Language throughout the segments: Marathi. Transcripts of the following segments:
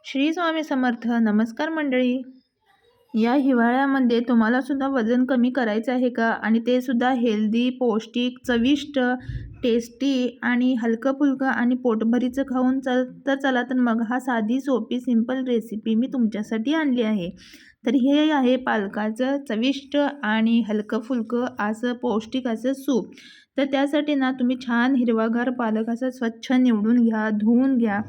श्री स्वामी समर्थ. नमस्कार मंडळी. या हिवाळ्यामध्ये तुम्हाला सुद्धा वजन कमी करायचं आहे का? आणि ते सुद्धा हेल्दी, पौष्टिक, चविष्ट, टेस्टी आणि हलकं-फुलकं आणि पोटभरीचं खाऊन चला तर मग हा साधी, सोपी, सिंपल रेसिपी मी तुमच्यासाठी आणली आहे. तर हे आहे पालकाचं चविष्ट आणि हलकं-फुलकं असं पौष्टिक असं सूप. तर त्यासाठी ना तुम्ही छान हिरवागार पालक असं स्वच्छ निवडून घ्या, धुवून घ्या.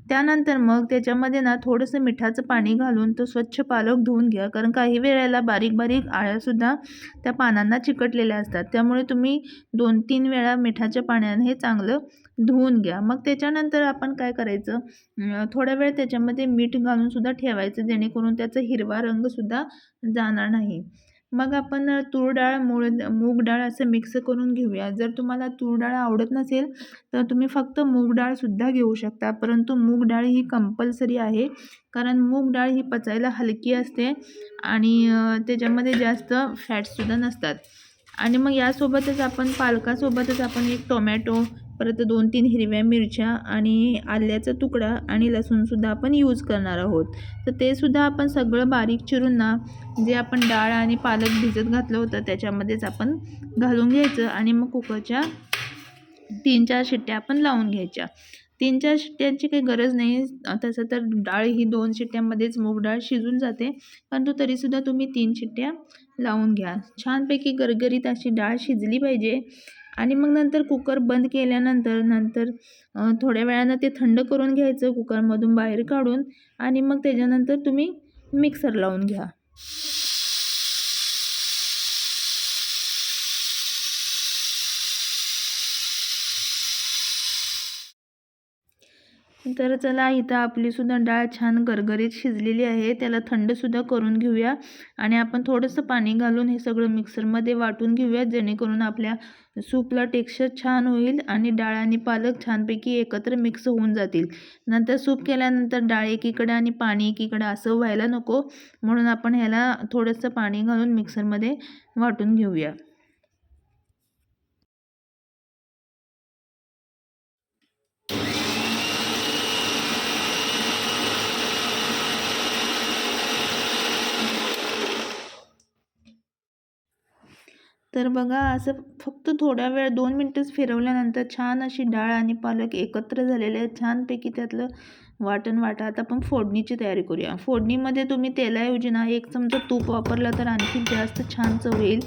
त्यानंतर मग त्याच्यामध्ये ना थोडंसं मिठाचं पाणी घालून तो स्वच्छ पालक धुवून घ्या. कारण काही वेळेला बारीक-बारीक अळ्यासुद्धा त्या पानांना चिकटलेल्या असतात. त्यामुळे तुम्ही 2-3 वेळा मिठाच्या पाण्याने हे चांगलं धुवून घ्या. मग त्याच्यानंतर आपण काय करायचं, थोडा वेळ त्याच्यामध्ये मीठ घालूनसुद्धा ठेवायचं, जेणेकरून त्याचा हिरवा रंगसुद्धा जाणार नाही. मग आपण तूर डाळ, मूग डाळ असं मिक्स करून घेऊया. जर तुम्हाला तूर डाळ आवडत नसेल तर तुम्ही फक्त मूग डाळसुद्धा घेऊ शकता. परंतु मूग डाळ ही कंपल्सरी आहे, कारण मूग डाळ ही पचायला हलकी असते आणि त्याच्यामध्ये जास्त फॅट्ससुद्धा नसतात. आणि मग यासोबतच आपण पालकासोबतच आपण एक टोमॅटो, परत 2-3 हिरव्या मिरच्या आणि आल्याचा तुकडा आणि लसूणसुद्धा आपण यूज करणार आहोत. तर ते सुद्धा आपण सगळं बारीक चिरून ना, जे आपण डाळ आणि पालक भिजत घातलं होतं त्याच्यामध्येच आपण घालून घ्यायचं आणि मग कुकरच्या 3-4 शिट्ट्या आपण लावून घ्यायच्या. 3-4 शिट्ट्यांची काही गरज नाही. तसं तर डाळ ही 2 शिट्ट्यांमध्येच मूग डाळ शिजून जाते. परंतु तरीसुद्धा तुम्ही 3 शिट्ट्या लावून घ्या. छानपैकी गरगरीत अशी डाळ शिजली पाहिजे. आणि मग नंतर कुकर बंद केल्यानंतर थोड्या वेळानं ते थंड करून घ्यायचं कुकरमधून बाहेर काढून. आणि मग त्याच्यानंतर तुम्ही मिक्सर लावून घ्या. तर चला, इथं आपलीसुद्धा डाळ छान गरगरीत शिजलेली आहे. त्याला थंडसुद्धा करून घेऊया आणि आपण थोडंसं पाणी घालून हे सगळं मिक्सरमध्ये वाटून घेऊया, जेणेकरून आपल्या सूपला टेक्स्चर छान होईल आणि डाळ आणि पालक छानपैकी एकत्र मिक्स होऊन जातील. नंतर सूप केल्यानंतर डाळ एकीकडे आणि पाणी एकीकडे असं व्हायला नको, म्हणून आपण ह्याला थोडंसं पाणी घालून मिक्सरमध्ये वाटून घेऊया. तर बघा, असं फक्त थोडा वेळ 2 मिनिटच फिरवल्यानंतर छान अशी डाळ आणि पालक एकत्र झालेले आहेत. छानपैकी त्यातलं वाटण वाटा. आता आपण फोडणीची तयारी करूया. फोडणीमध्ये तुम्ही तेलाऐवजी ना 1 चमचा तूप वापरला तर आणखी जास्त छान चव येईल.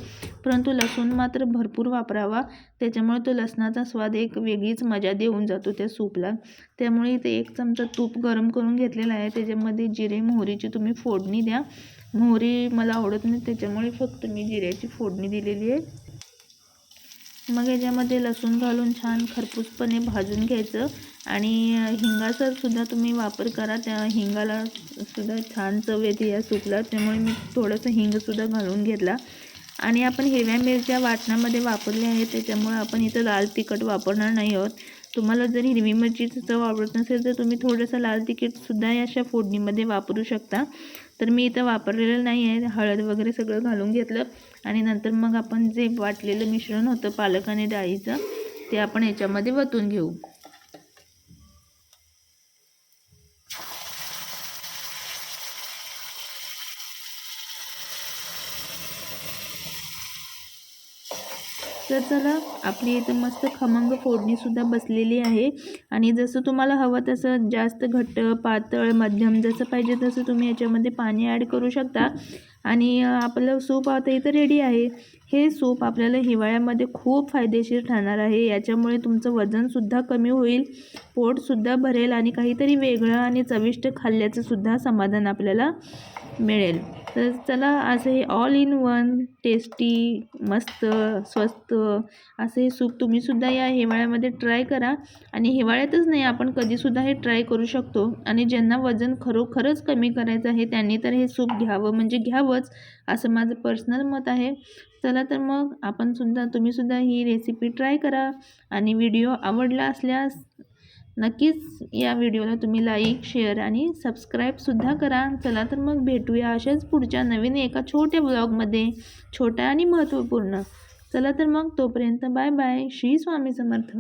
परंतु लसूण मात्र भरपूर वापरावा. त्याच्यामुळे तो लसणाचा स्वाद एक वेगळीच मजा देऊन जातो त्या सूपला. त्यामुळे इथे 1 चमचा तूप गरम करून घेतलेला आहे. त्याच्यामध्ये जिरे मोहरीची तुम्ही फोडणी द्या. मोहरी मला आवडत नाही, त्याच्यामुळे फक्त मी जिऱ्याची फोडणी दिलेली आहे. मग याच्यामध्ये लसूण घालून छान खरपूसपणे भाजून घ्यायचं आणि हिंगाचा सुद्धा तुम्ही वापर करा. त्या हिंगाला सुद्धा छान चव येते या सूपला, त्यामुळे मी थोडंसं हिंगसुद्धा घालून घेतला. आणि आपण हिरव्या मिरच्या वाटणामध्ये वापरल्या आहेत, त्याच्यामुळे आपण इथं लाल तिखट वापरणार नाही आहोत. तुम्हाला जर हिरवी मिरचीची चव आवडत नसेल तर तुम्ही थोडंसं लाल तिखटसुद्धा या अशा फोडणीमध्ये वापरू शकता. तर मी इथं वापरलेलं नाही आहे. हळद वगैरे सगळं घालून घेतलं आणि नंतर मग आपण जे वाटलेलं मिश्रण होतं पालक आणि डाळीचं, ते आपण याच्यामध्ये वतून घेऊ. तर चला, आपली इथं मस्त खमंग फोडणीसुद्धा बसलेली आहे. आणि जसं तुम्हाला हवं तसं जास्त घट्ट, पातळ, मध्यम जसं पाहिजे तसं तुम्ही याच्यामध्ये पाणी ॲड करू शकता. आणि आपलं सूप आता इथं रेडी आहे. हे सूप आपल्याला हिवाळ्यामध्ये खूप फायदेशीर ठरणार आहे. याच्यामुळे तुमचं वजनसुद्धा कमी होईल, पोटसुद्धा भरेल आणि काहीतरी वेगळं आणि चविष्ट खाल्ल्याचंसुद्धा समाधान आपल्याला मिळेल. तर चला, असं हे ऑल इन वन टेस्टी, मस्त, स्वस्त असं हे सूप तुम्हीसुद्धा या हिवाळ्यामध्ये ट्राय करा. आणि हिवाळ्यातच नाही, आपण कधीसुद्धा हे ट्राय करू शकतो. आणि ज्यांना वजन खरोखरच कमी करायचं आहे त्यांनी तर हे सूप घ्यावं म्हणजे घ्यावंच, असं माझं पर्सनल मत आहे. चला तर मग तुम्हीसुद्धा ही रेसिपी ट्राय करा. आणि व्हिडिओ आवडला असल्यास नक्कीच या व्हिडिओला तुम्ही लाईक, शेअर आणि सबस्क्राईबसुद्धा करा. चला तर मग भेटूया अशाच पुढच्या नवीन एका छोट्या ब्लॉगमध्ये, छोट्या आणि महत्त्वपूर्ण. चला तर मग तोपर्यंत बाय बाय. श्री स्वामी समर्थ.